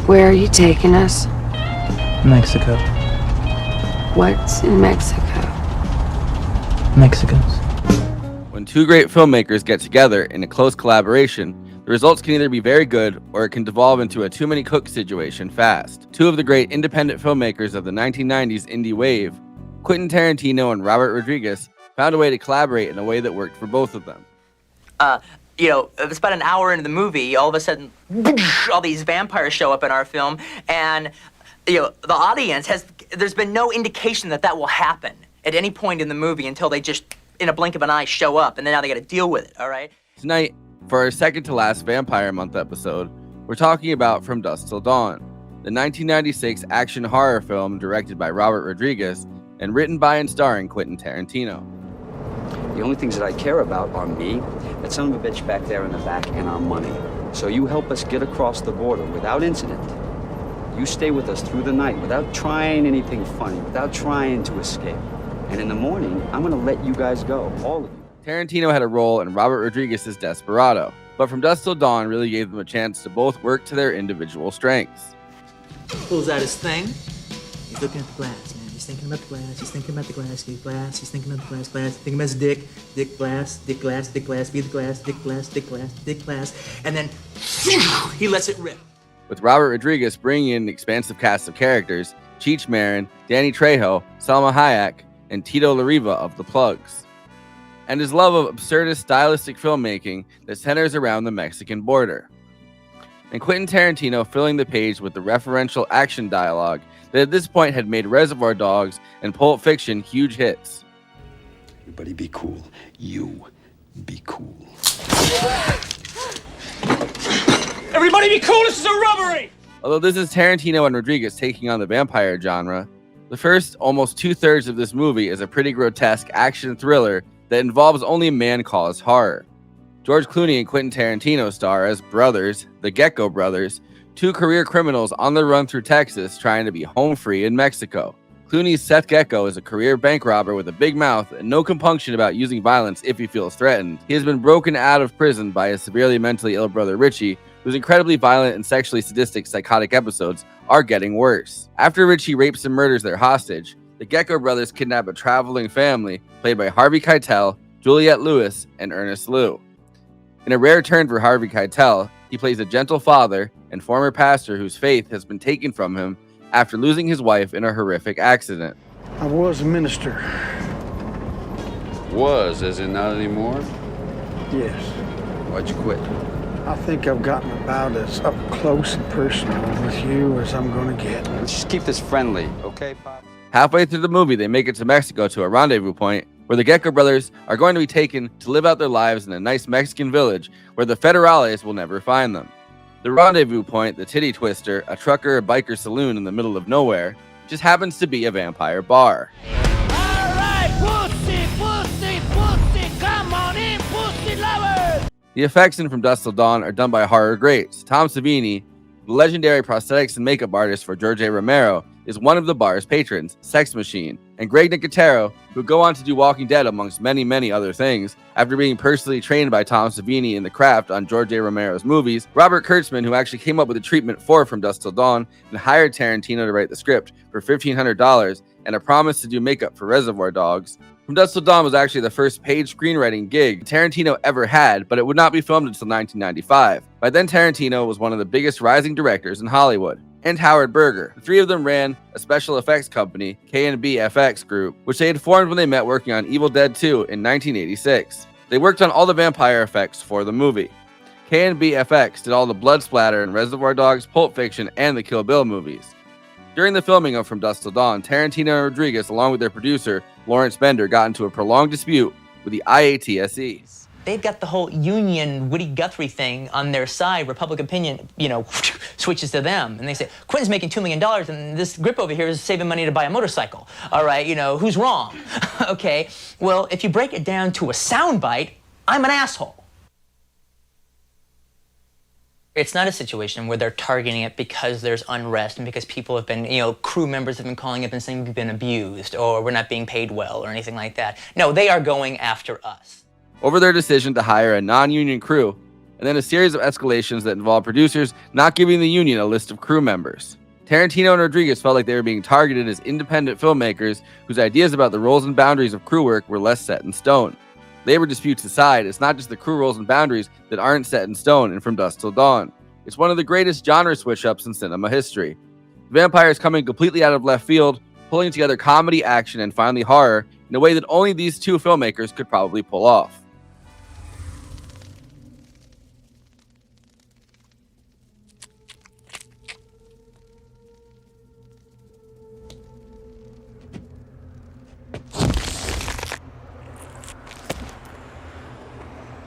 Where are you taking us? Mexico. What's in Mexico? Mexicans. When two great filmmakers get together in a close collaboration, the results can either be very good or it can devolve into a too many cooks situation fast. Two of the great independent filmmakers of the 1990s indie wave, Quentin Tarantino and Robert Rodriguez, found a way to collaborate in a way that worked for both of them. It's about an hour into the movie, all of a sudden, all these vampires show up in our film, and, the audience there's been no indication that will happen at any point in the movie until they just, in a blink of an eye, show up, and then now they gotta deal with it, all right? Tonight, for our second to last Vampire Month episode, we're talking about From Dusk Till Dawn, the 1996 action horror film directed by Robert Rodriguez and written by and starring Quentin Tarantino. The only things that I care about are me, that son of a bitch back there in the back, and our money. So you help us get across the border without incident. You stay with us through the night without trying anything funny, without trying to escape. And in the morning, I'm gonna let you guys go, all of you. Tarantino had a role in Robert Rodriguez's Desperado, but From Dusk Till Dawn really gave them a chance to both work to their individual strengths. Pulls out his thing. He's looking at the glass, man. He's thinking about the glass. He's thinking about the glass. Glass. He's thinking about the glass. Glass. Thinking about his dick. Dick glass. Dick glass. Dick glass. Be the glass. Dick glass. Dick glass. Dick glass. And then he lets it rip. With Robert Rodriguez bringing in an expansive cast of characters, Cheech Marin, Danny Trejo, Salma Hayek, and Tito Larriva of The Plugs. And his love of absurdist stylistic filmmaking that centers around the Mexican border. And Quentin Tarantino filling the page with the referential action dialogue that at this point had made Reservoir Dogs and Pulp Fiction huge hits. Everybody be cool. You be cool. Everybody be cool. This is a robbery. Although this is Tarantino and Rodriguez taking on the vampire genre, the first almost 2/3 of this movie is a pretty grotesque action thriller that involves only man-caused horror. George Clooney and Quentin Tarantino star as brothers, the Gecko brothers, two career criminals on the run through Texas trying to be home free in Mexico. Clooney's Seth Gecko is a career bank robber with a big mouth and no compunction about using violence if he feels threatened. He has been broken out of prison by his severely mentally ill brother Richie, whose incredibly violent and sexually sadistic psychotic episodes are getting worse. After Richie rapes and murders their hostage, the Gecko brothers kidnap a traveling family played by Harvey Keitel, Juliette Lewis, and Ernest Liu. In a rare turn for Harvey Keitel, he plays a gentle father and former pastor whose faith has been taken from him after losing his wife in a horrific accident. I was a minister. Was, as in not anymore? Yes. Why'd you quit? I think I've gotten about as up close and personal with you as I'm gonna get. Let's just keep this friendly, okay, Pop? Halfway through the movie, they make it to Mexico to a rendezvous point where the Gecko brothers are going to be taken to live out their lives in a nice Mexican village where the federales will never find them. The rendezvous point, the Titty Twister, a trucker or biker saloon in the middle of nowhere, just happens to be a vampire bar. Alright, pussy, pussy, pussy, come on in, pussy lovers! The effects in From Dusk Till Dawn are done by horror greats. Tom Savini, the legendary prosthetics and makeup artist for George A. Romero, is one of the bar's patrons, Sex Machine, and Greg Nicotero, who go on to do Walking Dead amongst many, many other things, after being personally trained by Tom Savini in the craft on George A. Romero's movies. Robert Kurtzman, who actually came up with a treatment for From Dusk Till Dawn and hired Tarantino to write the script for $1,500 and a promise to do makeup for Reservoir Dogs. From Dusk Till Dawn was actually the first paid screenwriting gig Tarantino ever had, but it would not be filmed until 1995. By then, Tarantino was one of the biggest rising directors in Hollywood. And Howard Berger. The three of them ran a special effects company, K&B FX Group, which they had formed when they met working on Evil Dead 2 in 1986. They worked on all the vampire effects for the movie. K&B FX did all the blood splatter in Reservoir Dogs, Pulp Fiction, and the Kill Bill movies. During the filming of From Dusk Till Dawn, Tarantino and Rodriguez, along with their producer, Lawrence Bender, got into a prolonged dispute with the IATSE. They've got the whole Union Woody Guthrie thing on their side. where public opinion, switches to them. And they say, Quentin's making $2 million and this grip over here is saving money to buy a motorcycle. All right, who's wrong? Okay, well, if you break it down to a soundbite, I'm an asshole. It's not a situation where they're targeting it because there's unrest and because people have been, crew members have been calling up and saying we've been abused or we're not being paid well or anything like that. No, they are going after us. Over their decision to hire a non-union crew, and then a series of escalations that involve producers not giving the union a list of crew members. Tarantino and Rodriguez felt like they were being targeted as independent filmmakers whose ideas about the roles and boundaries of crew work were less set in stone. Labor disputes aside, it's not just the crew roles and boundaries that aren't set in stone in From Dusk Till Dawn. It's one of the greatest genre switch-ups in cinema history. Vampires coming completely out of left field, pulling together comedy, action, and finally horror in a way that only these two filmmakers could probably pull off.